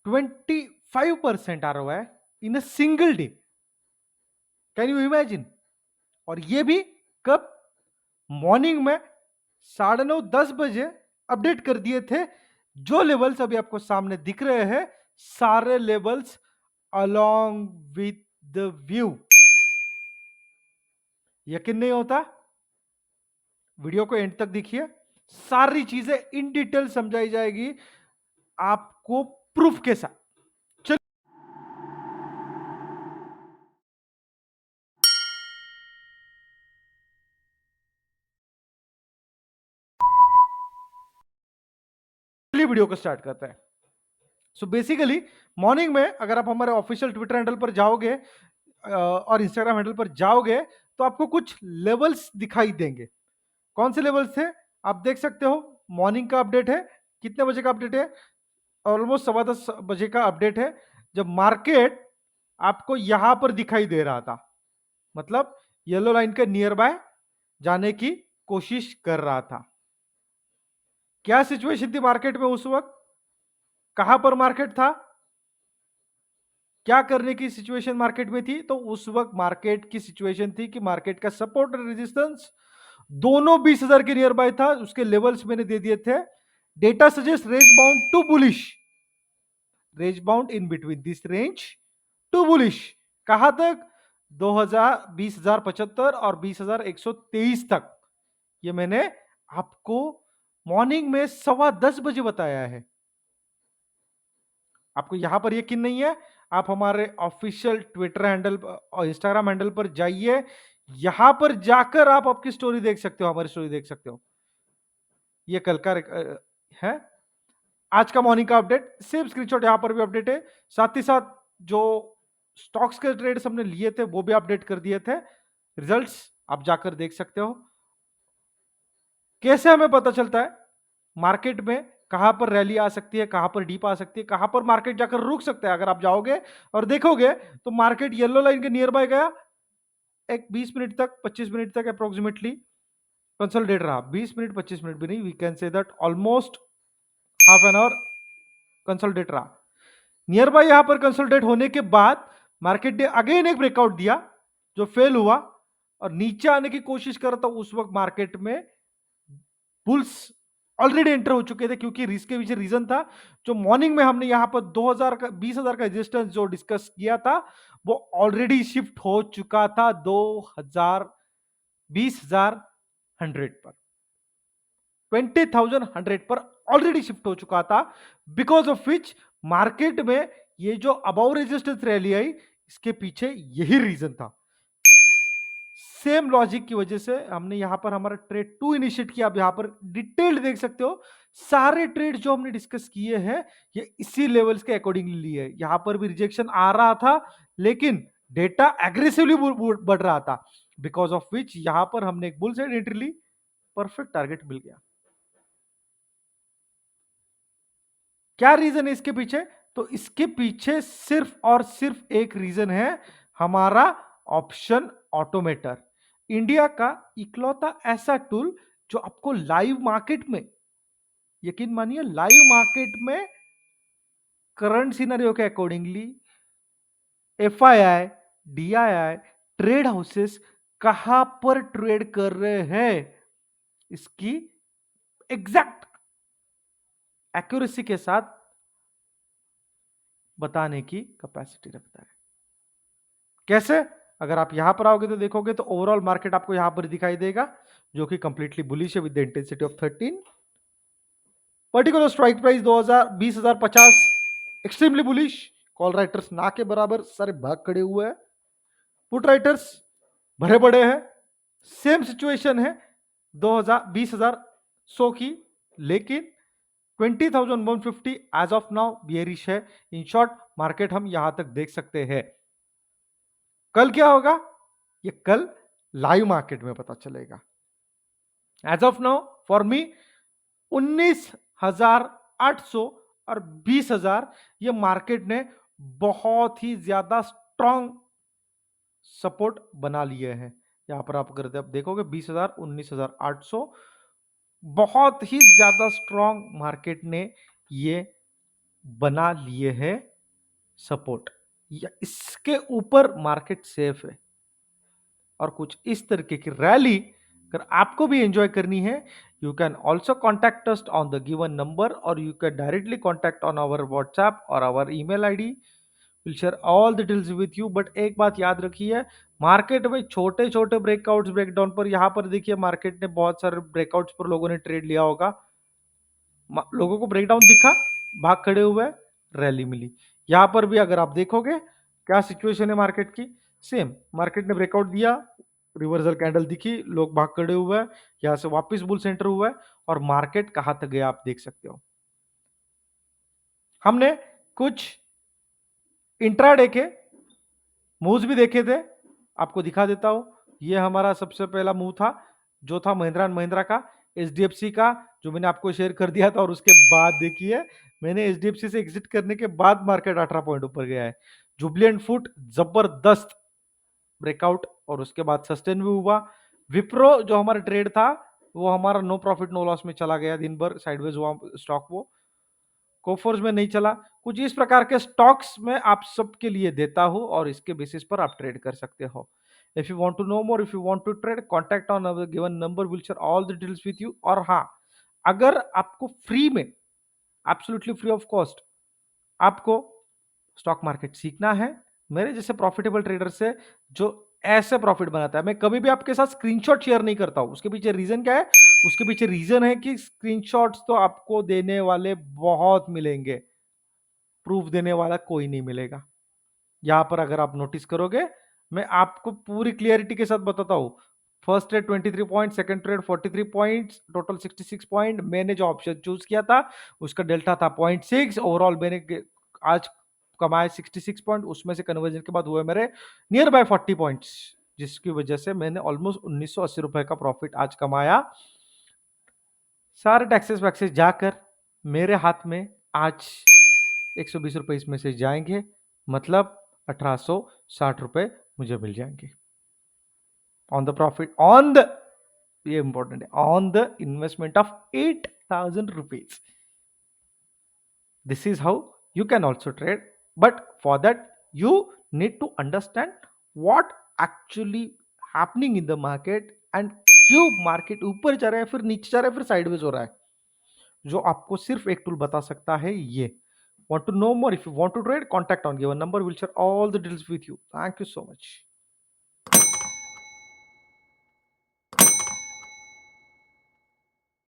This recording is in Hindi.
25% ROI in a single day. Can you imagine? और ये भी कब? मॉर्निंग में 9:30-10 बजे अपडेट कर दिए थे। जो लेवल्स अभी आपको सामने दिख रहे हैं, सारे levels along with the view. यकीन नहीं होता? वीडियो को एंड तक देखिए, सारी चीजें इन डिटेल समझाई जाएगी आपको प्रूफ के साथ। चलिए वीडियो को स्टार्ट करते हैं। सो बेसिकली मॉर्निंग में अगर आप हमारे ऑफिशियल ट्विटर हैंडल पर जाओगे और इंस्टाग्राम हैंडल पर जाओगे तो आपको कुछ लेवल्स दिखाई देंगे। कौन से लेवल्स थे? आप देख सकते हो, मॉर्निंग का अपडेट है। कितने बजे का अपडेट है? ऑलमोस्ट 10:15 बजे का अपडेट है, जब मार्केट आपको यहां पर दिखाई दे रहा था। मतलब येलो लाइन के नियर बाय जाने की कोशिश कर रहा था। क्या सिचुएशन थी मार्केट में उस वक्त? कहां पर मार्केट था? क्या करने की सिचुएशन मार्केट में थी? तो उस वक्त मार्केट की सिचुएशन थी कि मार्केट का सपोर्ट और रेजिस्टेंस दोनों 20,000 के नियर बाय था। उसके लेवल्स मैंने दे दिए थे। Data suggest range bound to bullish, range bound in between this range to bullish. कहां तक? 20,075 और 20,123 तक। ये मैंने आपको मॉर्निंग में 10:15 बजे बताया है। आपको यहां पर यकीन नहीं है? आप हमारे ऑफिशियल ट्विटर हैंडल और इंस्टाग्राम हैंडल पर जाइए। यहां पर जाकर आप आपकी स्टोरी देख सकते हो, हमारी स्टोरी देख सकते हो। ये कल का है, आज का मॉर्निंग का अपडेट। सेम स्क्रीनशॉट यहां पर भी अपडेट है। साथ ही साथ जो स्टॉक्स के ट्रेड्स हमने लिए थे वो भी अपडेट कर दिए थे। रिजल्ट्स आप जाकर देख सकते हो। कैसे हमें पता चलता है मार्केट में कहां पर रैली आ सकती है, कहां पर डीप आ सकती है, कहां पर मार्केट जाकर रुक सकता है? अगर आप जाओगे और देखोगे तो मार्केट येलो लाइन के नियर बाय गया, एक 20 मिनट तक, 25 मिनट तक अप्रोक्सीमेटली कंसोलिडेट रहा। 20 मिनट 25 मिनट भी नहीं, we can say that almost half an hour consolidate रहा। नियर बाय यहां पर कंसोलिडेट होने के बाद मार्केट ने अगेन एक ब्रेकआउट दिया जो फेल हुआ और नीचे आने की कोशिश कर रहा था। उस वक्त मार्केट में बुल्स ऑलरेडी एंटर हो चुके थे, क्योंकि रिस्क के पीछे रीजन था जो मॉर्निंग में हमने यहां पर 2000 का 20,000 का रेजिस्टेंस जो डिस्कस किया था वो ऑलरेडी शिफ्ट हो चुका था 20,100 पर, 20,100 पर ऑलरेडी शिफ्ट हो चुका था। बिकॉज ऑफ विच मार्केट में ये जो अबाउ रेजिस्टेंस रैली आई, इसके पीछे यही रीजन था। सेम लॉजिक की वजह से हमने यहां पर हमारा ट्रेड 2 इनिशिएट किया। आप यहां पर डिटेल्ड देख सकते हो, सारे ट्रेड जो हमने डिस्कस किए हैं ये इसी लेवल्स के अकॉर्डिंगली लिए है। यहां पर भी रिजेक्शन आ रहा था लेकिन डेटा एग्रेसिवली बढ़ रहा था, बिकॉज ऑफ विच यहां पर हमने एक बुल साइड एंट्री ली, परफेक्ट टारगेट मिल गया। क्या रीजन है इसके पीछे? तो इसके पीछे सिर्फ और सिर्फ एक रीजन है, हमारा ऑप्शन ऑटोमेटर। इंडिया का इकलौता ऐसा टूल जो आपको लाइव मार्केट में, यकीन मानिए लाइव मार्केट में करंट सिनेरियो के accordingly FII, DII, trade houses कहां पर ट्रेड कर रहे हैं इसकी एग्जैक्ट एक्यूरेसी के साथ बताने की कैपेसिटी रखता है। कैसे? अगर आप यहां पर आओगे तो देखोगे तो ओवरऑल मार्केट आपको यहां पर दिखाई देगा जो कि कंप्लीटली बुलिश है with the intensity of 13। Particular strike price 20,050 extremely bullish. Call writers ना के बराबर सारे भाग खड़े हुए हैं, पुट राइटर्स भरे पड़े हैं। सेम सिचुएशन है 20,100 की, लेकिन 20,150 एज ऑफ नाउ बियरिश है। इन शॉर्ट मार्केट हम यहां तक देख सकते हैं। कल क्या होगा ये कल लाइव मार्केट में पता चलेगा। As of now for me 19,800 और 20,000 ये मार्केट ने बहुत ही ज्यादा स्ट्रॉन्ग सपोर्ट बना लिए हैं। यहां पर आप अगर देखोगे 20,000, 19,800 बहुत ही ज्यादा स्ट्रॉन्ग मार्केट ने ये बना लिए हैं सपोर्ट, या इसके ऊपर मार्केट सेफ है। और कुछ इस तरीके की रैली अगर आपको भी एंजॉय करनी है, you can also contact us on the given number, और you can directly contact on our WhatsApp और our email ID. Will share all details with you. But एक बात याद रखिए, मार्केट में छोटे छोटे ब्रेकआउट्स ब्रेकडाउन पर, यहां पर देखिए मार्केट ने बहुत सारे ब्रेकआउट्स पर लोगों ने ट्रेड लिया होगा, लोगों को ब्रेकडाउन दिखा, भाग खड़े हुए, रैली मिली। यहां पर भी अगर आप देखोगे क्या सिचुएशन है मार्केट की, सेम मार्केट ने ब्रेकआउट दिया, रिवर्सल कैंडल दिखी, लोग भाग खड़े हुए, यहां से वापस बुल सेंटर हुआ है, और मार्केट कहां तक गया आप देख सकते हो। हमने कुछ इंट्राडे के मूव्स भी देखे थे, आपको दिखा देता हूं। ये हमारा सबसे पहला मूव था, जो था महिंद्रा एंड महिंद्रा का, एचडीएफसी का, जो मैंने आपको शेयर कर दिया था। और उसके बाद देखिए मैंने एचडीएफसी से एग्जिट करने के बाद मार्केट 18 पॉइंट ऊपर गया है। जुबलेंट फूड जबरदस्त ब्रेकआउट, और उसके बाद सस्टेन भी हुआ। विप्रो जो हमारा ट्रेड था, वो हमारा नो प्रॉफिट नो लॉस में चला गया, दिन भर साइडवेज हुआ स्टॉक, वो कोफोर्स में नहीं चला। कुछ इस प्रकार के स्टॉक्स में आप सबके लिए देता हूं, और इसके बेसिस पर आप ट्रेड कर सकते हो। If you want to know more, if you want to trade, contact on our given number, will share all the details with you. और हाँ, अगर आपको फ्री में, एब्सोल्युटली फ्री ऑफ कॉस्ट, आपको स्टॉक मार्केट सीखना है, मेरे जैसे प्रॉफिटेबल ट्रेडर से, जो ऐसे प्रॉफिट बनाता है, मैं कभी भी आपके साथ स्क्रीनशॉट शेयर नहीं करता हूं। उसके पीछे रीजन क्या है? उसके पीछे रीजन है कि स्क्रीनशॉट्स तो आपको देने वाले बहुत मिलेंगे, प्रूफ देने वाला कोई नहीं मिलेगा। यहां पर अगर आप नोटिस करोगे, मैं आपको पूरी क्लियरिटी के साथ बताता हूं। First trade 23 point, second trade 43 points, total 66 point. मैंने जो ऑप्शन चूज किया था उसका डेल्टा था 0.6, ओवरऑल मैंने आज कमाए 66 पॉइंट, उसमें से कन्वर्जन के बाद हुए मेरे नियर बाय 40 पॉइंट्स, जिसकी वजह से मैंने ऑलमोस्ट 1980 रुपए का प्रॉफिट आज कमाया। सारे टैक्सेस वैक्सेस जाकर मेरे हाथ में आज 120 रुपए इसमें से जाएंगे, मतलब 1860 रुपए मुझे मिल जाएंगे on the profit, on the, ये इंपॉर्टेंट है, on the investment of 8000 rupees. This is how you can also trade, but for that you need to understand what actually happening in the market, and क्यों मार्केट ऊपर जा रहा है, फिर नीचे जा रहा है, फिर साइडवेज हो रहा है, जो आपको सिर्फ एक टूल बता सकता है ये। Want to know more? If you want to trade, contact on given number, we'll share all the deals with you. Thank you so much.